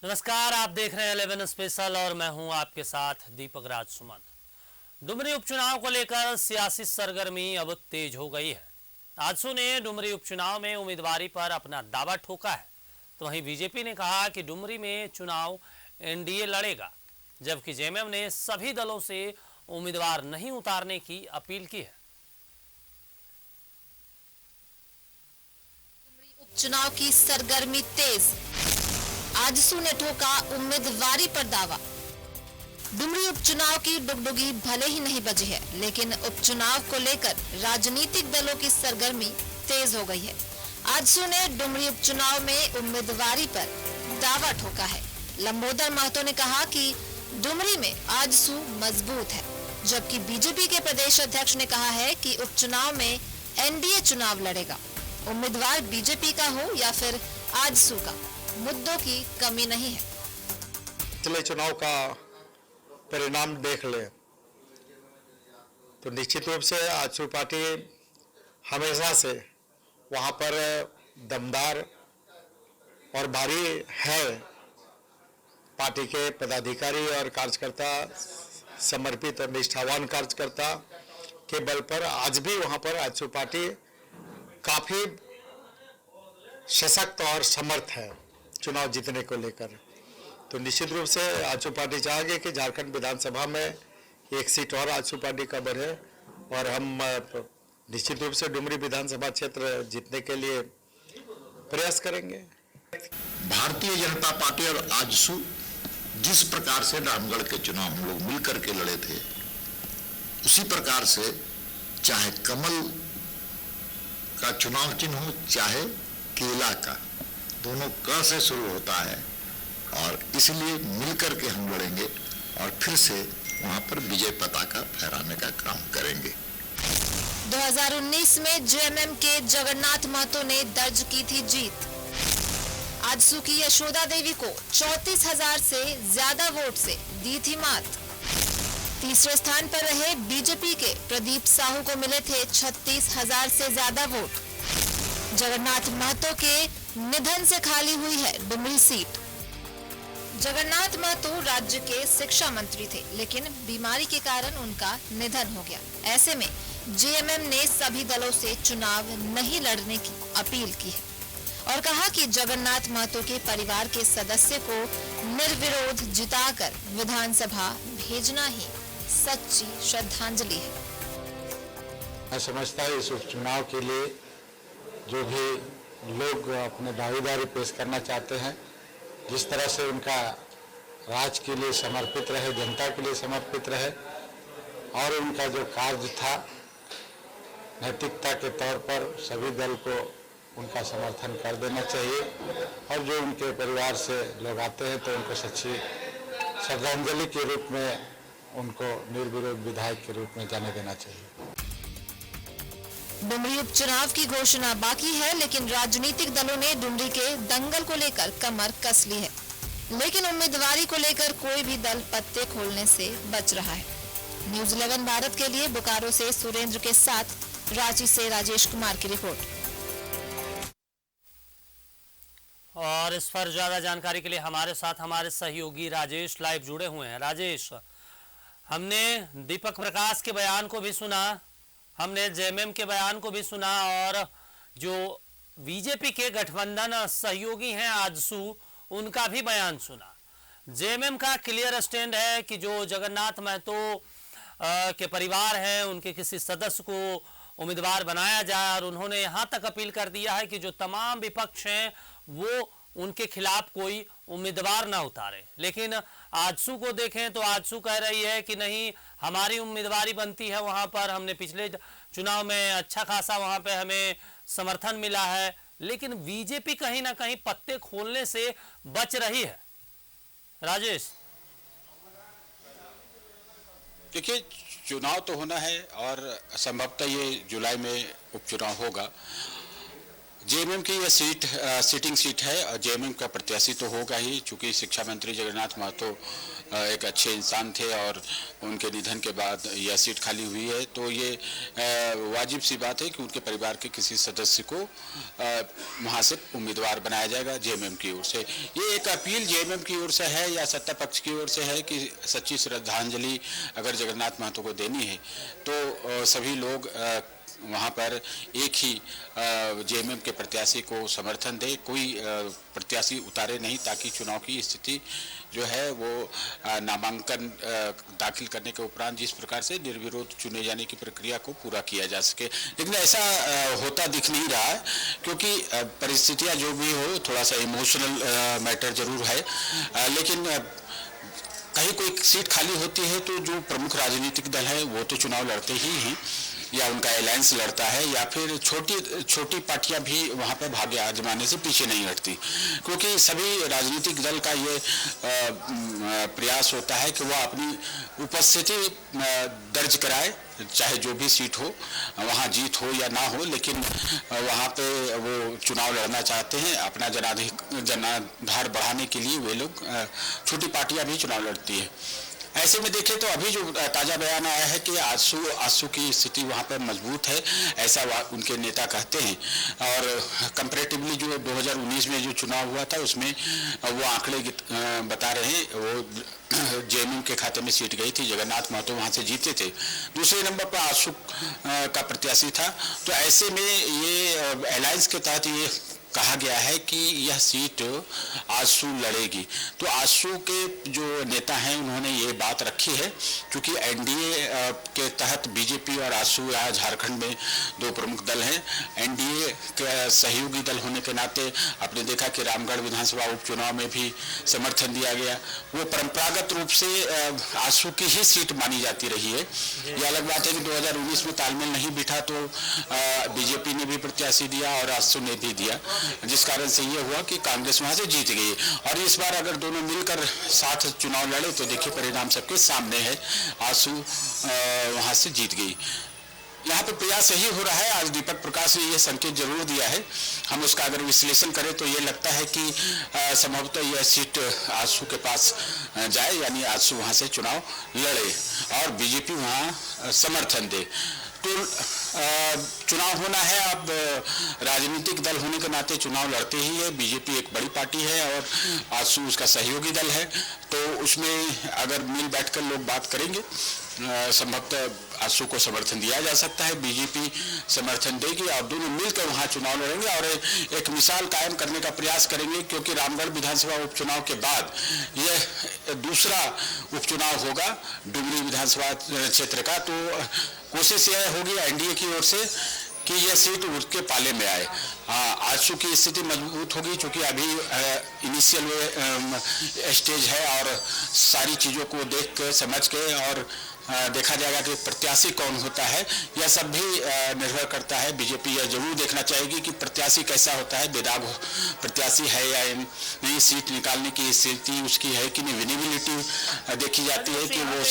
नमस्कार, आप देख रहे हैं 11 स्पेशल और मैं हूं आपके साथ दीपक राज सुमन। डुमरी उपचुनाव को लेकर सियासी सरगर्मी अब तेज हो गई है। आजसू ने डुमरी उपचुनाव में उम्मीदवारी पर अपना दावा ठोका है, तो वहीं बीजेपी ने कहा कि डुमरी में चुनाव एनडीए लड़ेगा, जबकि जेएमएम ने सभी दलों से उम्मीदवार नहीं उतारने की अपील की है। उपचुनाव की सरगर्मी तेज, आजसू ने ठोका उम्मीदवारी पर दावा। डुमरी उपचुनाव की डुगडुगी भले ही नहीं बजी है, लेकिन उपचुनाव को लेकर राजनीतिक दलों की सरगर्मी तेज हो गई है। आजसू ने डुमरी उपचुनाव में उम्मीदवारी पर दावा ठोका है। लंबोदर महतो ने कहा कि डुमरी में आजसू मजबूत है, जबकि बीजेपी के प्रदेश अध्यक्ष ने कहा है कि उपचुनाव में एनडीए चुनाव लड़ेगा। उम्मीदवार बीजेपी का हो या फिर आजसू का, मुद्दों की कमी नहीं है। पिछले चुनाव का परिणाम देख ले तो निश्चित रूप से आजसू पार्टी हमेशा से वहां पर दमदार और भारी है। पार्टी के पदाधिकारी और कार्यकर्ता, समर्पित और निष्ठावान कार्यकर्ता के बल पर आज भी वहां पर आजसू पार्टी काफी सशक्त और समर्थ है चुनाव जीतने को लेकर। तो निश्चित रूप से आजसू पार्टी चाहेगी कि झारखंड विधानसभा में एक सीट और आजसू पार्टी का बढ़े और हम निश्चित रूप से डुमरी विधानसभा क्षेत्र जीतने के लिए प्रयास करेंगे। भारतीय जनता पार्टी और आजसू जिस प्रकार से रामगढ़ के चुनाव हम लोग मिलकर के लड़े थे, उसी प्रकार से चाहे कमल का चुनाव चिन्ह हो चाहे केला का, दोनों क से शुरू होता है और इसलिए मिलकर के हम लड़ेंगे और फिर से वहां पर विजय पताका फहराने का काम करेंगे। 2019 में जेएमएम के जगन्नाथ महतो ने दर्ज की थी जीत। आजसू की यशोदा देवी को 34,000 से ज्यादा वोट से दी थी मात। तीसरे स्थान पर रहे बीजेपी के प्रदीप साहू को मिले थे 36,000 से ज्यादा वोट। जगन्नाथ महतो के निधन से खाली हुई है डुमरी सीट। जगन्नाथ महतो राज्य के शिक्षा मंत्री थे, लेकिन बीमारी के कारण उनका निधन हो गया। ऐसे में जेएमएम ने सभी दलों से चुनाव नहीं लड़ने की अपील की है और कहा कि जगन्नाथ महतो के परिवार के सदस्य को निर्विरोध जिताकर विधानसभा भेजना ही सच्ची श्रद्धांजलि है। मैं समझता हूँ इस उपचुनाव के लिए जो भी लोग अपने भागीदारी पेश करना चाहते हैं, जिस तरह से उनका राज के लिए समर्पित रहे, जनता के लिए समर्पित रहे और उनका जो कार्य था नैतिकता के तौर पर सभी दल को उनका समर्थन कर देना चाहिए और जो उनके परिवार से लोग आते हैं तो उनको सच्ची श्रद्धांजलि के रूप में उनको निर्विरोध विधायक के रूप में जाने देना चाहिए। डुमरी उपचुनाव की घोषणा बाकी है, लेकिन राजनीतिक दलों ने डुमरी के दंगल को लेकर कमर कस ली है, लेकिन उम्मीदवारी को लेकर कोई भी दल पत्ते खोलने से बच रहा है। न्यूज़ 11 भारत के लिए बोकारो से सुरेंद्र के साथ रांची से राजेश कुमार की रिपोर्ट। और इस पर ज्यादा जानकारी के लिए हमारे साथ हमारे सहयोगी राजेश लाइव जुड़े हुए हैं। राजेश, हमने दीपक प्रकाश के बयान को भी सुना, हमने जेएमएम के बयान को भी सुना और जो बीजेपी के गठबंधन सहयोगी हैं आजसू, उनका भी बयान सुना। जेएमएम का क्लियर स्टैंड है कि जो जगन्नाथ महतो के परिवार हैं उनके किसी सदस्य को उम्मीदवार बनाया जाए और उन्होंने यहां तक अपील कर दिया है कि जो तमाम विपक्ष हैं वो उनके खिलाफ कोई उम्मीदवार ना उतारे। लेकिन आजसू को देखें तो आजसू कह रही है कि नहीं, हमारी उम्मीदवारी बनती है, वहां पर हमने पिछले चुनाव में अच्छा खासा वहां पे हमें समर्थन मिला है, लेकिन बीजेपी कहीं ना कहीं पत्ते खोलने से बच रही है। राजेश, देखिए, चुनाव तो होना है और संभवतः ये जुलाई में उपचुनाव होगा। जेएमएम की यह सीट सिटिंग सीट है और जेएमएम का प्रत्याशी तो होगा ही, चूंकि शिक्षा मंत्री जगन्नाथ महतो एक अच्छे इंसान थे और उनके निधन के बाद यह सीट खाली हुई है, तो ये वाजिब सी बात है कि उनके परिवार के किसी सदस्य को वहाँ से उम्मीदवार बनाया जाएगा जेएमएम की ओर से। ये एक अपील जेएमएम की ओर से है या सत्ता पक्ष की ओर से है कि सच्ची श्रद्धांजलि अगर जगन्नाथ महतो को देनी है तो सभी लोग वहाँ पर एक ही जेएमएम के प्रत्याशी को समर्थन दे, कोई प्रत्याशी उतारे नहीं, ताकि चुनाव की स्थिति जो है वो नामांकन दाखिल करने के उपरांत जिस प्रकार से निर्विरोध चुने जाने की प्रक्रिया को पूरा किया जा सके। लेकिन ऐसा होता दिख नहीं रहा है, क्योंकि परिस्थितियाँ जो भी हो, थोड़ा सा इमोशनल मैटर जरूर है, लेकिन कहीं कोई सीट खाली होती है तो जो प्रमुख राजनीतिक दल है वो तो चुनाव लड़ते ही हैं, या उनका अलायंस लड़ता है, या फिर छोटी पार्टियां भी वहां पर भाग्य आजमाने से पीछे नहीं हटती, क्योंकि सभी राजनीतिक दल का ये प्रयास होता है कि वह अपनी उपस्थिति दर्ज कराए, चाहे जो भी सीट हो, वहाँ जीत हो या ना हो, लेकिन वहाँ पे वो चुनाव लड़ना चाहते हैं। अपना जनाधार बढ़ाने के लिए वे लोग, छोटी पार्टियां भी चुनाव लड़ती है। ऐसे में देखें तो अभी जो ताज़ा बयान आया है कि आजसू की स्थिति वहाँ पर मजबूत है, ऐसा उनके नेता कहते हैं, और कंपैरेटिवली जो 2019 में जो चुनाव हुआ था उसमें वो आंकड़े बता रहे हैं, वो जेएमएम के खाते में सीट गई थी, जगन्नाथ महतो वहाँ से जीते थे, दूसरे नंबर पर आजसू का प्रत्याशी था। तो ऐसे में ये अलायंस के तहत ये कहा गया है कि यह सीट आजसू लड़ेगी। तो आजसू के जो नेता हैं उन्होंने ये बात रखी है, क्योंकि एनडीए के तहत बीजेपी और आजसू यहाँ झारखंड में दो प्रमुख दल हैं। एनडीए के सहयोगी दल होने के नाते आपने देखा कि रामगढ़ विधानसभा उपचुनाव में भी समर्थन दिया गया, वो परंपरागत रूप से आजसू की ही सीट मानी जाती रही है। यह अलग बात है कि 2019 में तालमेल नहीं बिठा तो बीजेपी ने भी प्रत्याशी दिया और आजसू ने भी दिया, जिस कारण से ये हुआ कि कांग्रेस वहां से जीत गई। और इस बार अगर दोनों मिलकर साथ चुनाव लड़े तो देखिए परिणाम सबके सामने है, आजसू वहां से जीत गई। यहाँ पे प्रयास यही हो रहा है, आज दीपक प्रकाश ने ये संकेत जरूर दिया है, हम उसका अगर विश्लेषण करें तो ये लगता है कि संभवतः यह सीट आजसू के पास जाए, यानी आजसू वहां से चुनाव लड़े और बीजेपी वहां समर्थन दे। तो चुनाव होना है, अब राजनीतिक दल होने के नाते चुनाव लड़ते ही है। बीजेपी एक बड़ी पार्टी है और आजसू उसका सहयोगी दल है, तो उसमें अगर मिल बैठकर लोग बात करेंगे संभवतः आजसू को समर्थन दिया जा सकता है, बीजेपी समर्थन देगी और दोनों मिलकर वहां चुनाव लड़ेंगे और एक मिसाल कायम करने का प्रयास करेंगे, क्योंकि रामगढ़ विधानसभा उपचुनाव के बाद यह दूसरा उपचुनाव होगा डुमरी विधानसभा क्षेत्र का। तो कोशिश यह होगी एनडीए की ओर से कि यह सीट उसके पाले में आए। आजसू की स्थिति मजबूत होगी, क्योंकि अभी इनिशियल स्टेज है और सारी चीज़ों को देख के समझ के और देखा जाएगा कि प्रत्याशी कौन होता है, यह सब भी निर्भर करता है। बीजेपी यह जरूर देखना चाहेगी कि प्रत्याशी कैसा होता है, बेदाग प्रत्याशी है या नहीं, सीट निकालने की स्थिति उसकी है कि नहीं, विनेबिलिटी देखी जाती है कि वो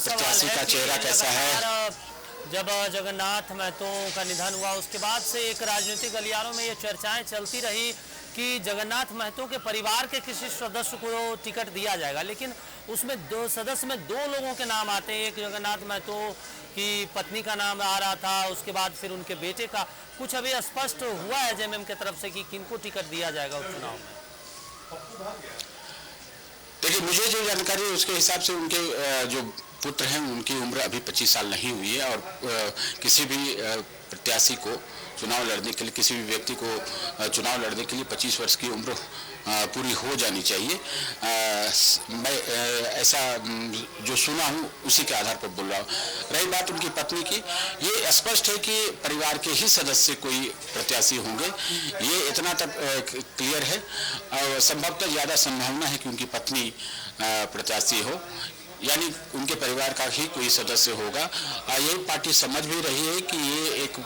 प्रत्याशी का चेहरा कैसा है। जब जगन्नाथ महतो का निधन हुआ उसके बाद से एक राजनीतिक गलियारों में ये चर्चाएं चलती रही कि जगन्नाथ महतो के परिवार के किसी सदस्य को टिकट दिया जाएगा, लेकिन उसमें दो सदस्य में दो लोगों के नाम आते हैं। एक जगन्नाथ महतो की पत्नी का नाम आ रहा था, उसके बाद फिर उनके बेटे का। कुछ अभी स्पष्ट हुआ है जेएमएम की तरफ से कि किनको टिकट दिया जाएगा उपचुनाव में? देखिए, मुझे जो जानकारी है उसके हिसाब से उनके जो पुत्र हैं उनकी उम्र अभी 25 साल नहीं हुई है और किसी भी प्रत्याशी को चुनाव लड़ने के लिए, किसी भी व्यक्ति को चुनाव लड़ने के लिए 25 वर्ष की उम्र पूरी हो जानी चाहिए। मैं ऐसा जो सुना हूँ उसी के आधार पर बोल रहा हूँ। रही बात उनकी पत्नी की, ये स्पष्ट है कि परिवार के ही सदस्य कोई प्रत्याशी होंगे, ये इतना तक क्लियर है। संभवतः ज़्यादा संभावना है कि उनकी पत्नी प्रत्याशी हो, यानी उनके परिवार का ही कोई सदस्य होगा। यही पार्टी समझ भी रही है कि ये एक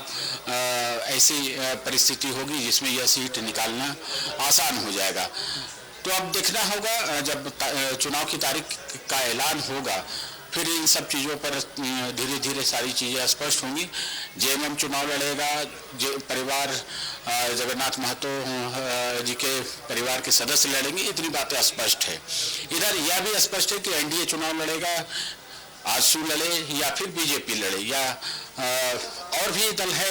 ऐसी परिस्थिति होगी जिसमें यह सीट निकालना आसान हो जाएगा। तो अब देखना होगा, जब चुनाव की तारीख का ऐलान होगा फिर इन सब चीज़ों पर धीरे धीरे सारी चीज़ें स्पष्ट होंगी। जेएमएम चुनाव लड़ेगा, परिवार जगन्नाथ महतो जी के परिवार के सदस्य लड़ेंगे, इतनी बातें स्पष्ट है। इधर यह भी स्पष्ट है कि एनडीए चुनाव लड़ेगा, आजसू लड़े या फिर बीजेपी लड़े या और भी दल है,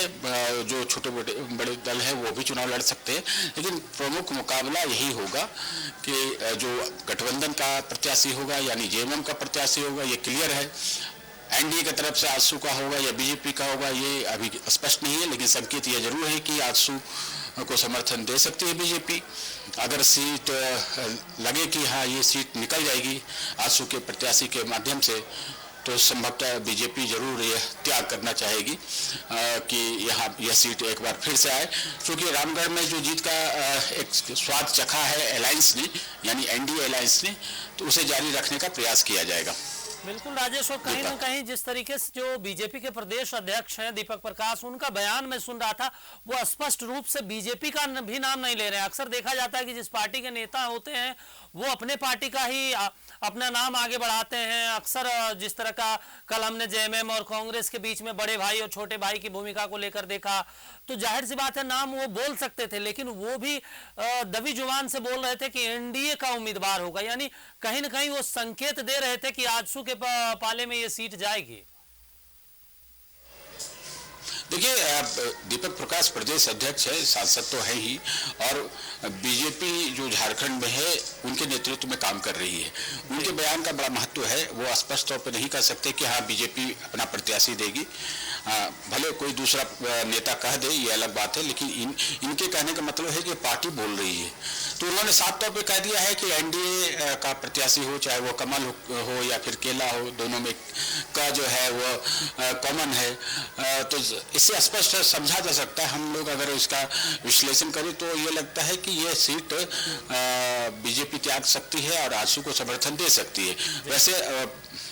जो छोटे बड़े दल है वो भी चुनाव लड़ सकते हैं, लेकिन प्रमुख मुकाबला यही होगा कि जो गठबंधन का प्रत्याशी होगा यानी जेएमएम का प्रत्याशी होगा, ये क्लियर है। एनडीए की तरफ से आजसू का होगा या बीजेपी का होगा ये अभी स्पष्ट नहीं है, लेकिन संकेत ये जरूर है कि आजसू को समर्थन दे सकती है बीजेपी। अगर सीट लगे कि हाँ ये सीट निकल जाएगी आजसू के प्रत्याशी के माध्यम से, तो संभवतः बीजेपी जरूर यह त्याग करना चाहेगी कि यहाँ यह सीट एक बार फिर से आए, क्योंकि रामगढ़ में जो जीत का एक स्वाद चखा है अलायंस ने यानी एनडीए अलायंस ने, तो उसे जारी रखने का प्रयास किया जाएगा। बिल्कुल राजेश, और कहीं ना कहीं जिस तरीके से जो बीजेपी के प्रदेश अध्यक्ष हैं दीपक प्रकाश, उनका बयान मैं सुन रहा था, वो स्पष्ट रूप से बीजेपी का भी नाम नहीं ले रहे हैं। अक्सर देखा जाता है कि जिस पार्टी के नेता होते हैं वो अपने पार्टी का ही अपना नाम आगे बढ़ाते हैं। अक्सर जिस तरह का कल हमने जेएमएम और कांग्रेस के बीच में बड़े भाई और छोटे भाई की भूमिका को लेकर देखा, तो जाहिर सी बात है नाम वो बोल सकते थे, लेकिन वो भी दबी जुबान से बोल रहे थे कि एनडीए का उम्मीदवार होगा, यानी कहीं ना कहीं वो संकेत दे रहे थे कि आजसू के पाले में ये सीट जाएगी। देखिए, दीपक प्रकाश प्रदेश अध्यक्ष है, सांसद तो है ही, और बीजेपी जो झारखंड में है उनके नेतृत्व में काम कर रही है। उनके बयान का बड़ा महत्व है। वो स्पष्ट तौर पर नहीं कह सकते कि हाँ बीजेपी अपना प्रत्याशी देगी, भले कोई दूसरा नेता कह दे ये अलग बात है, लेकिन इनके कहने का मतलब है कि पार्टी बोल रही है। तो उन्होंने साफ तौर पे कह दिया है कि एनडीए का प्रत्याशी हो, चाहे वो कमल हो या फिर केला हो, दोनों में का जो है वो कॉमन है। तो इससे स्पष्ट समझा जा सकता है, हम लोग अगर इसका विश्लेषण करें तो ये लगता है कि ये सीट बीजेपी त्याग सकती है और आजसू को समर्थन दे सकती है। वैसे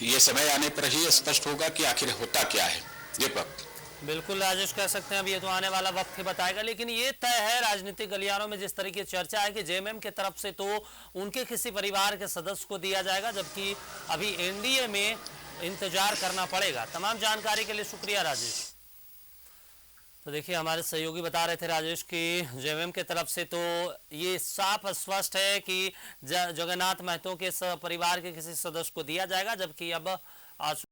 ये समय आने पर ही स्पष्ट होगा कि आखिर होता क्या है। दीपक, बिल्कुल राजेश, कह सकते हैं अब ये तो आने वाला वक्त ही बताएगा, लेकिन ये तय है राजनीतिक गलियारों में जिस तरीके की चर्चा है कि जेएमएम की तरफ से तो उनके किसी परिवार के सदस्य को दिया जाएगा, जबकि अभी एनडीए में इंतजार करना पड़ेगा। तमाम जानकारी के लिए शुक्रिया राजेश। तो देखिए, हमारे सहयोगी बता रहे थे राजेश कि जेएमएम के तरफ से तो ये साफ स्पष्ट है कि जगन्नाथ महतो के परिवार के किसी सदस्य को दिया जाएगा, जबकि अब आज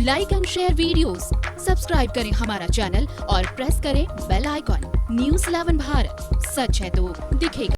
like and share videos, subscribe करें हमारा चैनल और प्रेस करें बेल आइकॉन। News 11 भारत, सच है तो दिखेगा।